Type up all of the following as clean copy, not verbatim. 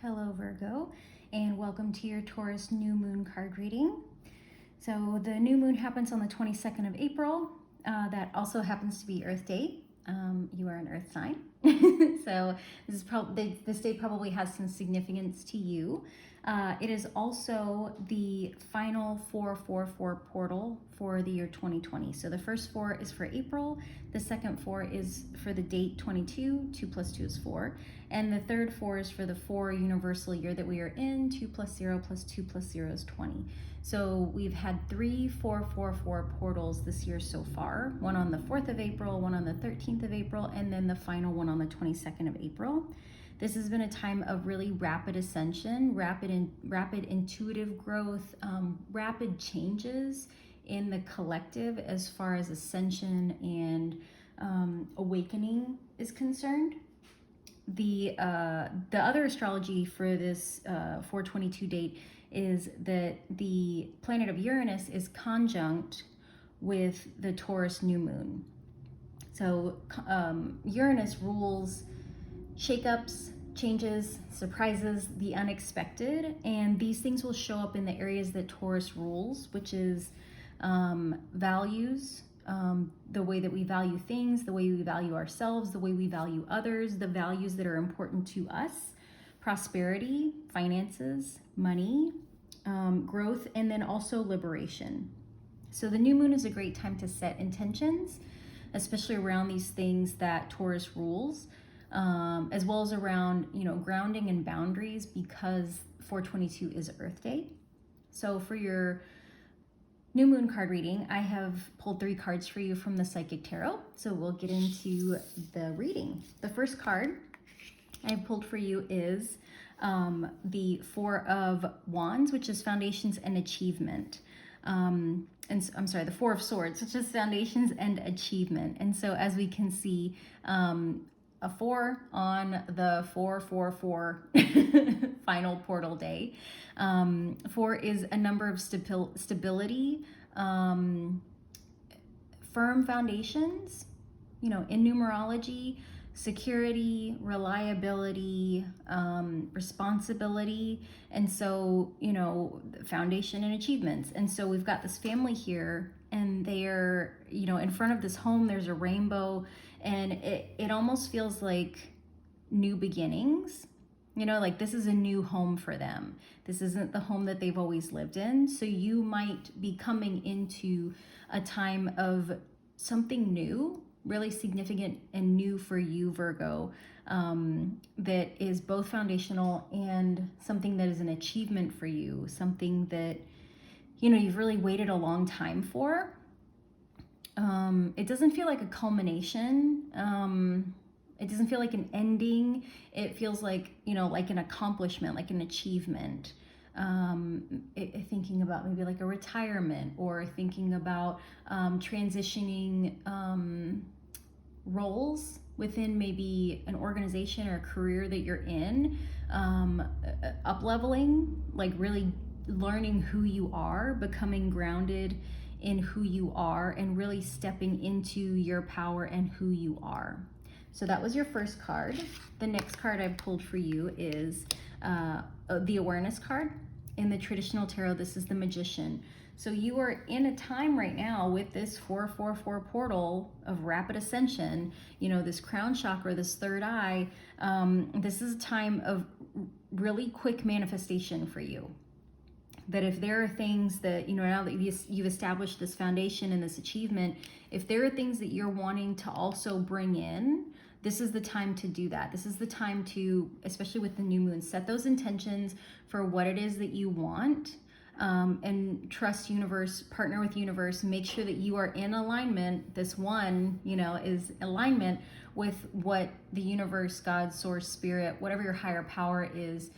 Hello Virgo, and welcome to your Taurus New Moon card reading. So the new moon happens on the 22nd of April. That also happens to be Earth Day. You are an Earth sign. So this day probably has some significance to you. It is also the final 444 portal for the year 2020. So the first 4 is for April, the second 4 is for the date 22, 2 plus 2 is 4, and the third 4 is for the 4 universal year that we are in, 2 plus 0 plus 2 plus 0 is 20. So we've had 3 444 portals this year so far, one on the 4th of April, one on the 13th of April, and then the final one on the 22nd of April. This has been a time of really rapid ascension, rapid intuitive growth, rapid changes in the collective as far as ascension and awakening is concerned. The other astrology for this 422 date is that the planet of Uranus is conjunct with the Taurus New Moon. So Uranus rules shakeups, changes, surprises, the unexpected, and these things will show up in the areas that Taurus rules, which is values, the way that we value things, the way we value ourselves, the way we value others, the values that are important to us, prosperity, finances, money, growth, and then also liberation. So the new moon is a great time to set intentions, especially around these things that Taurus rules, as well as around, grounding and boundaries, because 422 is Earth Day. So for your new moon card reading, I have pulled 3 cards for you from the Psychic Tarot. So we'll get into the reading. The first card I've pulled for you is the 4 of Wands, which is foundations and achievement. And I'm sorry, the 4 of Swords, which is foundations and achievement. And so as we can see, a 4 on the 444 final portal day. 4 is a number of stability, firm foundations, in numerology, security, reliability, responsibility, and so, foundation and achievements. And so we've got this family here, and they're, in front of this home, there's a rainbow, and it almost feels like new beginnings. Like this is a new home for them. This isn't the home that they've always lived in. So you might be coming into a time of something new, really significant and new for you, Virgo, that is both foundational and something that is an achievement for you, something that, you've really waited a long time for. It doesn't feel like a culmination. It doesn't feel like an ending. It feels like, like an accomplishment, like an achievement. Thinking about maybe like a retirement, or thinking about transitioning roles within maybe an organization or a career that you're in, up-leveling, like really learning who you are, becoming grounded in who you are, and really stepping into your power and who you are. So that was your first card. The next card I pulled for you is the awareness card. In the traditional tarot, this is the Magician. So you are in a time right now with this 444 portal of rapid ascension, this crown chakra, this third eye. This is a time of really quick manifestation for you. That if there are things that, now that you've established this foundation and this achievement, if there are things that you're wanting to also bring in, this is the time to do that. This is the time to, especially with the new moon, set those intentions for what it is that you want, and trust universe, partner with universe, make sure that you are in alignment. This one, is alignment with what the universe, God, source, spirit, whatever your higher power is,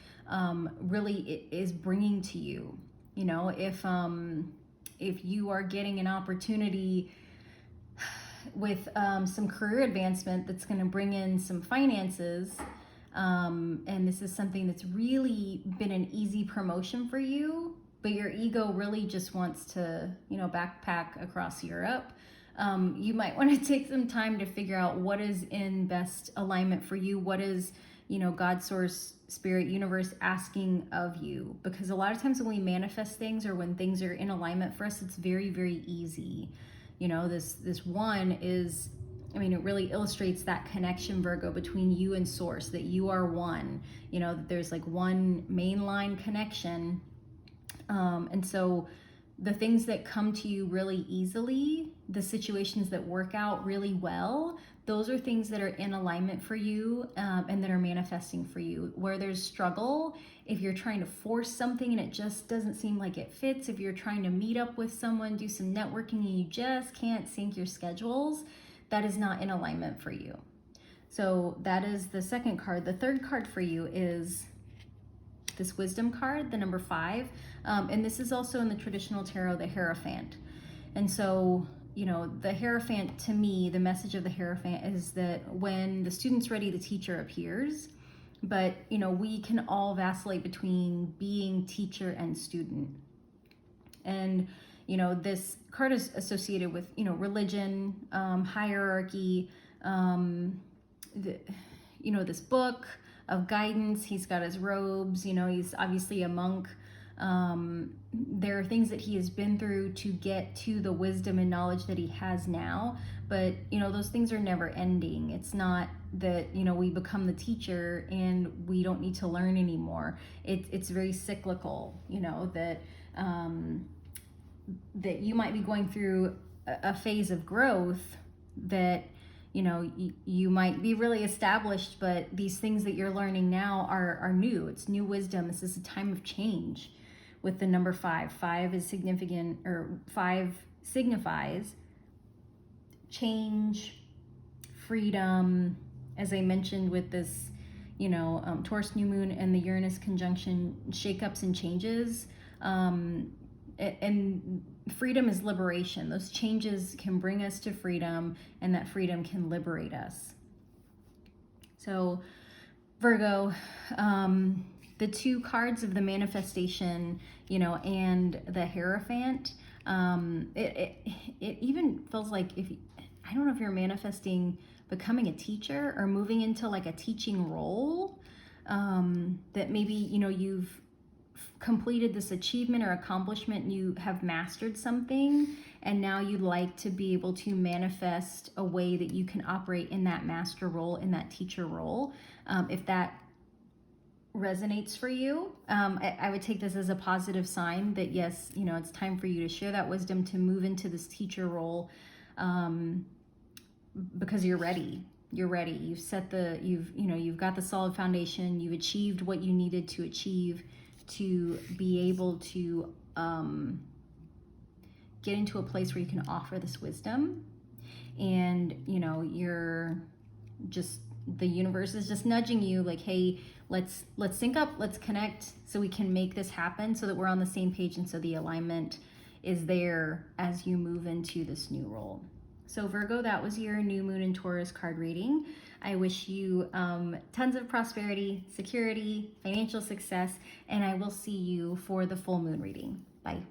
really is bringing to you. If you are getting an opportunity with some career advancement that's going to bring in some finances, and this is something that's really been an easy promotion for you, but your ego really just wants to, backpack across Europe, you might want to take some time to figure out what is in best alignment for you, what is you know, God, source, spirit, universe asking of you? Because a lot of times when we manifest things or when things are in alignment for us, it's very, very easy. You know, this one is, I mean, it really illustrates that connection, Virgo, between you and source, that you are one, you know, that there's like one mainline connection. And so the things that come to you really easily, the situations that work out really well, those are things that are in alignment for you, and that are manifesting for you. Where there's struggle, if you're trying to force something and it just doesn't seem like it fits, if you're trying to meet up with someone, do some networking, and you just can't sync your schedules, that is not in alignment for you. So that is the second card. The third card for you is this wisdom card, the number 5. And this is also in the traditional tarot, the Hierophant. And so, you know, the Hierophant, to me, the message of the Hierophant is that when the student's ready, the teacher appears. But, you know, we can all vacillate between being teacher and student. And, you know, this card is associated with, you know, religion, hierarchy, you know, this book of guidance. He's got his robes, you know, he's obviously a monk. There are things that he has been through to get to the wisdom and knowledge that he has now, but you know, those things are never ending. It's not that, you know, we become the teacher and we don't need to learn anymore. It's very cyclical, you know, that that you might be going through a phase of growth that, you know, you might be really established, but these things that you're learning now are new. It's new wisdom. This is a time of change with the number 5. 5 is significant, or 5 signifies change, freedom. As I mentioned with this, you know, Taurus New Moon and the Uranus conjunction, shakeups and changes. And freedom is liberation. Those changes can bring us to freedom, and that freedom can liberate us. So Virgo, the 2 cards of the manifestation, you know, and the Hierophant, it even feels like, if I don't know if you're manifesting becoming a teacher or moving into like a teaching role, that maybe, you know, you've completed this achievement or accomplishment, and you have mastered something, and now you'd like to be able to manifest a way that you can operate in that master role, in that teacher role. If that resonates for you, I would take this as a positive sign that yes, you know, it's time for you to share that wisdom, to move into this teacher role, because you're ready. You're ready. You've set the, you've got the solid foundation. You've achieved what you needed to achieve to be able to get into a place where you can offer this wisdom. And, you know, you're just, the universe is just nudging you like, hey, let's sync up, let's connect so we can make this happen, so that we're on the same page, and so the alignment is there as you move into this new role. So Virgo, that was your new moon and Taurus card reading. I wish you tons of prosperity, security, financial success, and I will see you for the full moon reading. Bye.